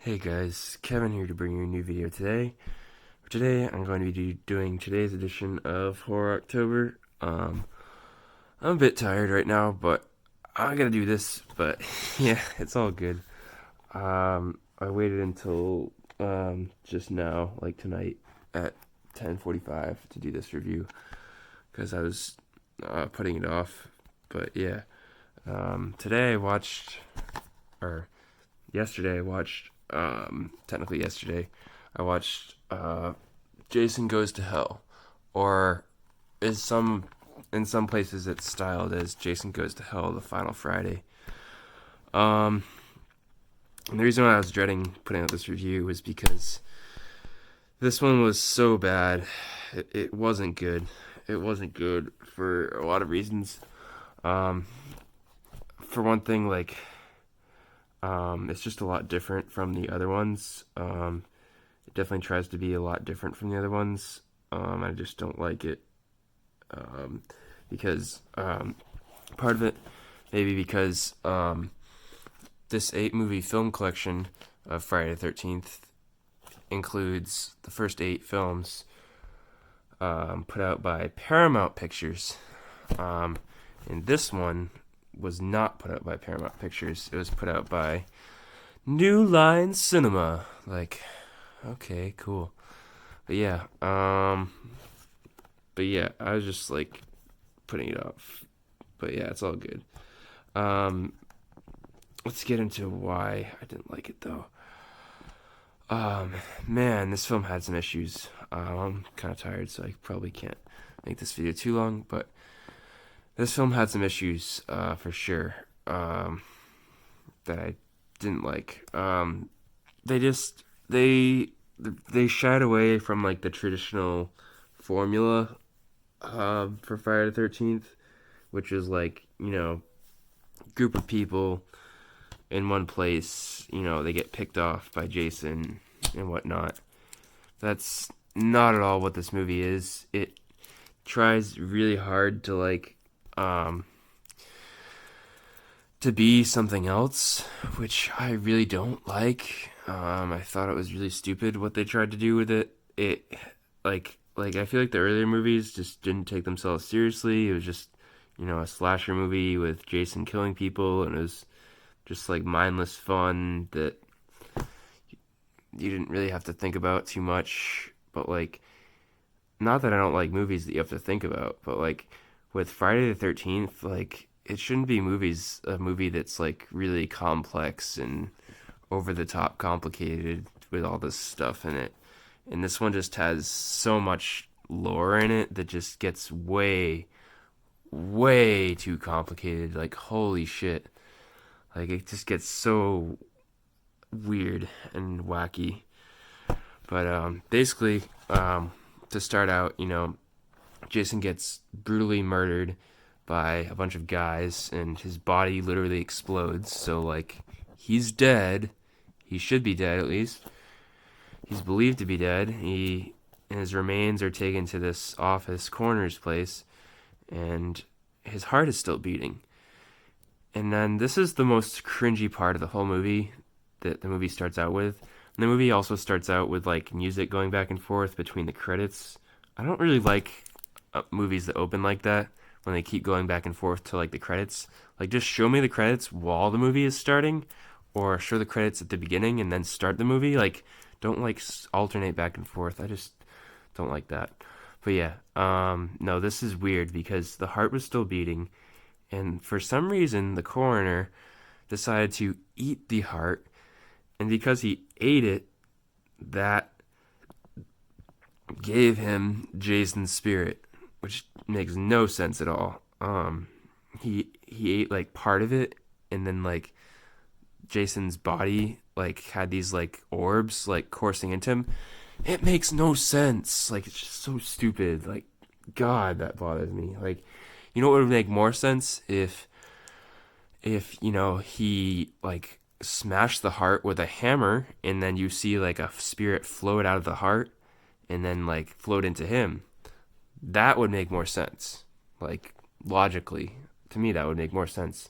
Hey guys, Kevin here to bring you a new video today. Today, I'm going to be doing today's edition of Horror October. I'm a bit tired right now, but I gotta do this. But yeah, it's all good. I waited until just now, like tonight at 10:45, to do this review because I was putting it off. But yeah, today I watched, or yesterday I watched, technically yesterday, I watched Jason Goes to Hell, or is some in some places it's styled as Jason Goes to Hell: The Final Friday. Um, and the reason why I was dreading putting out this review was because this one was so bad. It wasn't good. It wasn't good for a lot of reasons. Um, for one thing, like it's just a lot different from the other ones. It definitely tries to be a lot different from the other ones. I just don't like it because part of it, maybe because this 8 movie film collection of Friday the 13th includes the first 8 films put out by Paramount Pictures. And this one was not put out by Paramount Pictures. It was put out by New Line Cinema. Like, okay, cool. But yeah, I was just like putting it off. But yeah, it's all good. Um, let's get into why I didn't like it though. Man, this film had some issues. I'm kind of tired, so I probably can't make this video too long. But this film had some issues, for sure, that I didn't like. They just they shied away from like the traditional formula for Friday the 13th, which is like, group of people in one place. They get picked off by Jason and whatnot. That's not at all what this movie is. It tries really hard to um to be something else, which I really don't like. I thought it was really stupid what they tried to do with it. It like I feel like the earlier movies just didn't take themselves seriously. It was just, a slasher movie with Jason killing people, and it was just like mindless fun that you didn't really have to think about too much. But like, not that I don't like movies that you have to think about, but like with Friday the 13th, like it shouldn't be a movie that's like really complex and over the top complicated with all this stuff in it. And this one just has so much lore in it that just gets way too complicated. Like, holy shit. Like, it just gets so weird and wacky. But basically, to start out, Jason gets brutally murdered by a bunch of guys, and his body literally explodes. So, like, he's dead. He should be dead, at least. He's believed to be dead. And his remains are taken to this office coroner's place, and his heart is still beating. And then this is the most cringy part of the whole movie that the movie starts out with. And the movie also starts out with like music going back and forth between the credits. I don't really like movies that open like that when they keep going back and forth to like the credits. Like, just show me the credits while the movie is starting, or show the credits at the beginning and then start the movie. Like, don't like alternate back and forth. I just don't like that. But yeah, no, this is weird because the heart was still beating, and for some reason the coroner decided to eat the heart, and because he ate it, that gave him Jason's spirit, which makes no sense at all. He ate like part of it, and then like Jason's body like had these like orbs like coursing into him. It makes no sense. Like, it's just so stupid. Like, God, that bothers me. Like, what would make more sense if he like smashed the heart with a hammer, and then you see like a spirit float out of the heart and then like float into him. That would make more sense. Like, logically, to me that would make more sense.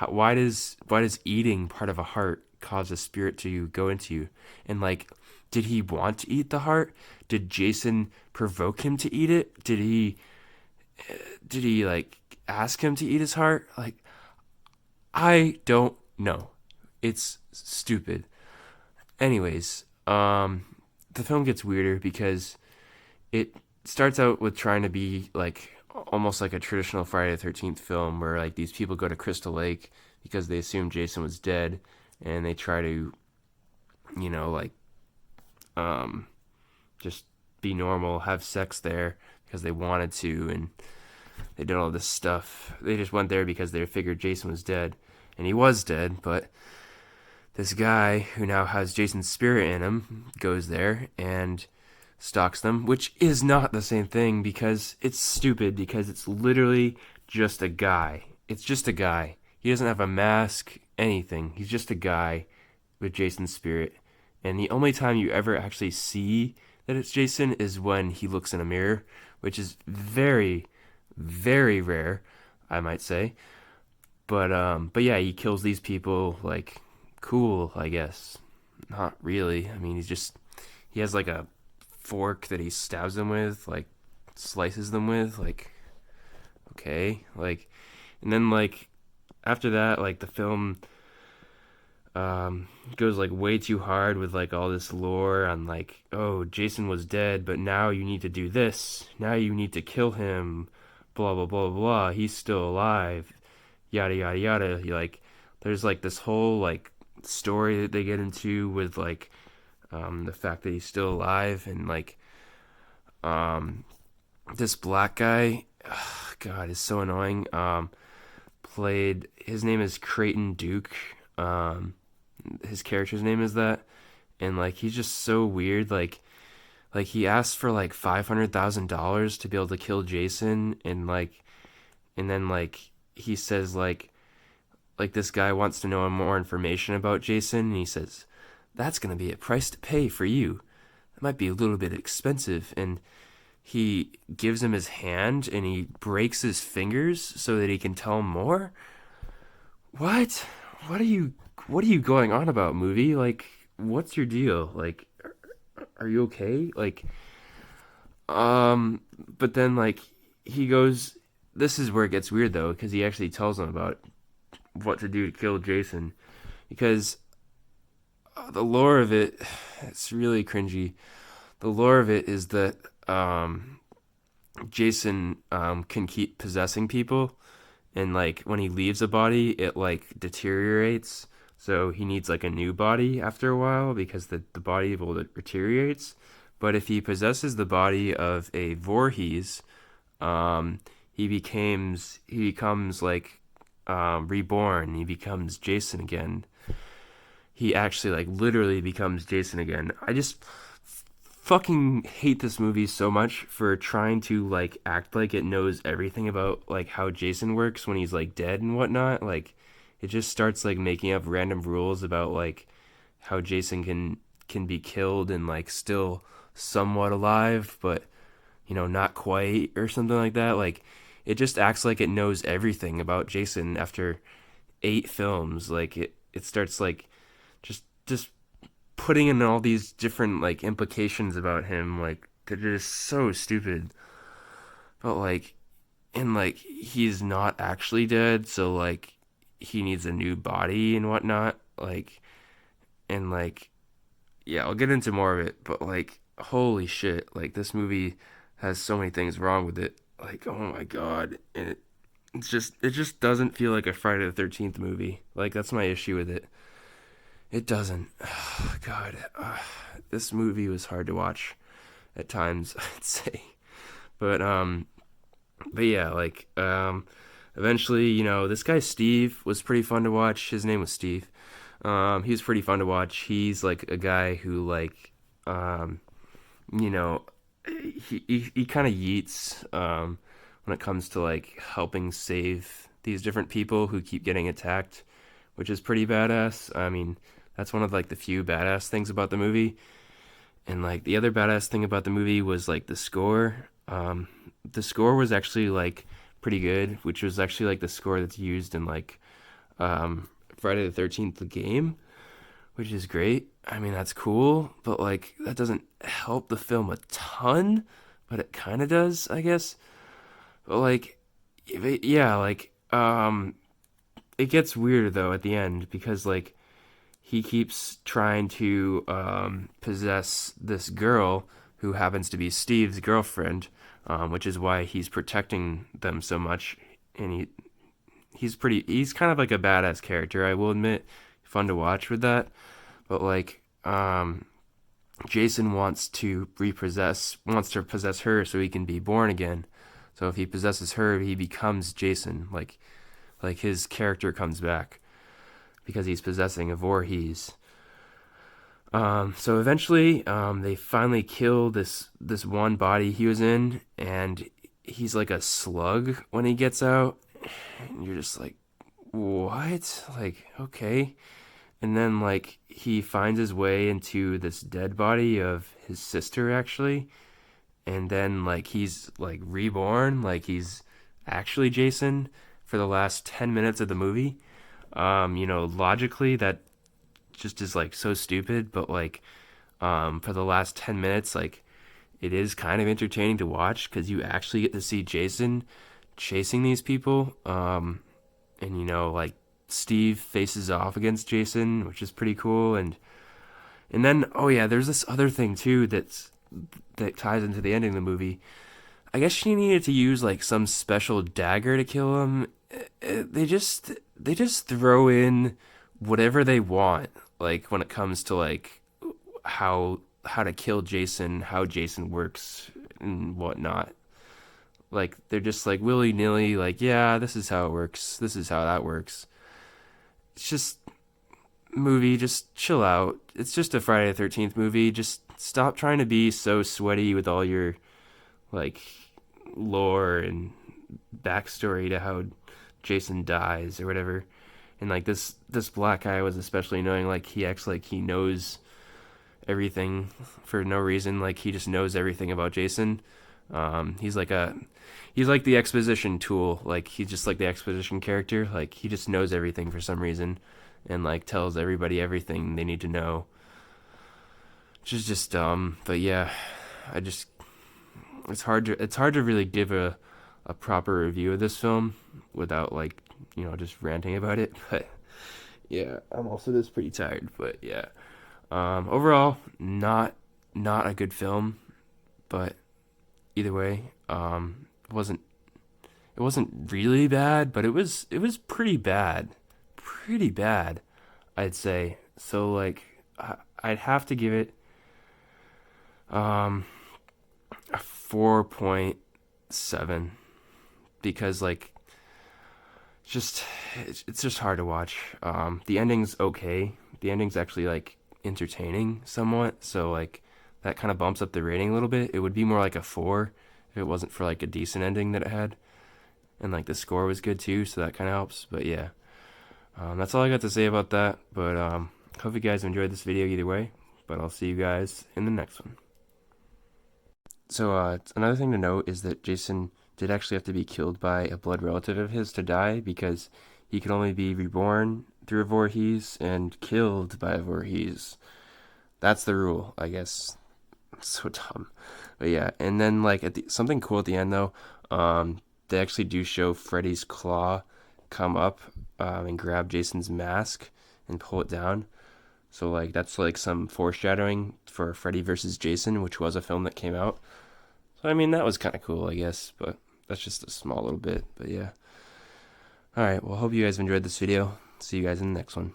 Why does eating part of a heart cause a spirit to go into you. And like, did he want to eat the heart? Did Jason provoke him to eat it? Did he like ask him to eat his heart? Like, I don't know. It's stupid. Anyways, the film gets weirder because it starts out with trying to be like almost like a traditional Friday the 13th film where like these people go to Crystal Lake because they assume Jason was dead, and they try to, like um just be normal, have sex there because they wanted to, and they did all this stuff. They just went there because they figured Jason was dead, and he was dead, but this guy who now has Jason's spirit in him goes there and stalks them, which is not the same thing because it's stupid, because it's literally just a guy. It's just a guy. He doesn't have a mask, anything. He's just a guy with Jason's spirit. And the only time you ever actually see that it's Jason is when he looks in a mirror, which is very, very rare, I might say. But yeah, he kills these people like cool, I guess. Not really. I mean, he has like a fork that he stabs them with, like slices them with, like okay, like, and then like after that, like the film goes like way too hard with like all this lore on like, oh, Jason was dead, but now you need to do this. Now you need to kill him. Blah blah blah blah. He's still alive. Yada yada yada. Like, there's like this whole like story that they get into with like the fact that he's still alive, and like um this black guy, God, is so annoying. Played, his name is Creighton Duke. Um, his character's name is that, and like he's just so weird. Like he asked for like $500,000 to be able to kill Jason, and then like he says like this guy wants to know more information about Jason, and he says that's gonna be a price to pay for you. It might be a little bit expensive, and he gives him his hand and he breaks his fingers so that he can tell him more. What? What are you what are you going on about, movie? Like, what's your deal? Like, are you okay? Like, but then like he goes, this is where it gets weird though, because he actually tells him about what to do to kill Jason, because the lore of it, it's really cringy. The lore of it is that Jason can keep possessing people, and like when he leaves a body, it like deteriorates. So he needs like a new body after a while because the body will deteriorates. But if he possesses the body of a Voorhees, he becomes like reborn. He becomes Jason again. He actually like literally becomes Jason again. I just fucking hate this movie so much for trying to like act like it knows everything about like how Jason works when he's like dead and whatnot. Like, it just starts like making up random rules about like how Jason can be killed and like still somewhat alive, but not quite, or something like that. Like, it just acts like it knows everything about Jason after 8 films. Like, it starts like just putting in all these different like implications about him, like that are just so stupid. But like, and like he's not actually dead, so like he needs a new body and whatnot. Like, and like, yeah, I'll get into more of it, but like, holy shit, like this movie has so many things wrong with it. Like, oh my god, and it just doesn't feel like a Friday the 13th movie. Like, that's my issue with it. It doesn't. God, this movie was hard to watch at times, I'd say. But but yeah, like eventually, this guy Steve was pretty fun to watch. His name was Steve. He was pretty fun to watch. He's like a guy who like you know, he kind of yeets when it comes to like helping save these different people who keep getting attacked, which is pretty badass. I mean, that's one of like the few badass things about the movie. And like the other badass thing about the movie was like the score. The score was actually like pretty good, which was actually like the score that's used in like Friday the 13th the game, which is great. I mean, that's cool, but like that doesn't help the film a ton, but it kind of does, I guess. But like, yeah, like it gets weird though at the end because like he keeps trying to possess this girl who happens to be Steve's girlfriend, which is why he's protecting them so much. And he's kind of like a badass character, I will admit, fun to watch with that. But like, Jason wants to possess her so he can be born again. So if he possesses her, he becomes Jason. Like his character comes back because he's possessing a Voorhees. So eventually, they finally kill this one body he was in, and he's like a slug when he gets out, and you're just like, what? Like, okay. And then like he finds his way into this dead body of his sister actually, and then like he's like reborn, like he's actually Jason for the last 10 minutes of the movie. Logically that just is like so stupid, but like for the last 10 minutes like it is kind of entertaining to watch cuz you actually get to see Jason chasing these people and like Steve faces off against Jason, which is pretty cool. And then oh yeah, there's this other thing too that ties into the ending of the movie. I guess she needed to use like some special dagger to kill him. They just throw in whatever they want, like when it comes to like how to kill Jason, how Jason works and whatnot. Like they're just like willy nilly, like yeah, this is how it works, this is how that works. It's just movie, just chill out. It's just a Friday the 13th movie. Just stop trying to be so sweaty with all your like lore and backstory to how Jason dies or whatever. And like this black guy was especially annoying. Like he acts like he knows everything for no reason. Like he just knows everything about Jason. He's like the exposition tool. Like he's just like the exposition character. Like he just knows everything for some reason, and like tells everybody everything they need to know. Which is just dumb. But yeah, I just it's hard to really give a proper review of this film without like just ranting about it. But yeah, I'm also just pretty tired. But yeah, overall, not a good film. But either way, it wasn't really bad, but it was pretty bad, I'd say. So like, I'd have to give it um a 4.7 because like just it's just hard to watch. The ending's okay. The ending's actually like entertaining somewhat, so like that kind of bumps up the rating a little bit. It would be more like a 4 if it wasn't for like a decent ending that it had, and like the score was good too, so that kind of helps. But yeah, that's all I got to say about that. But hope you guys enjoyed this video either way. But I'll see you guys in the next one. So another thing to note is that Jason did actually have to be killed by a blood relative of his to die because he could only be reborn through a Voorhees and killed by a Voorhees. That's the rule, I guess. So dumb. But yeah, and then like something cool at the end though, they actually do show Freddy's claw come up and grab Jason's mask and pull it down. So like that's like some foreshadowing for Freddy versus Jason, which was a film that came out. So I mean that was kind of cool, I guess, but that's just a small little bit. But yeah. All right, well, hope you guys enjoyed this video. See you guys in the next one.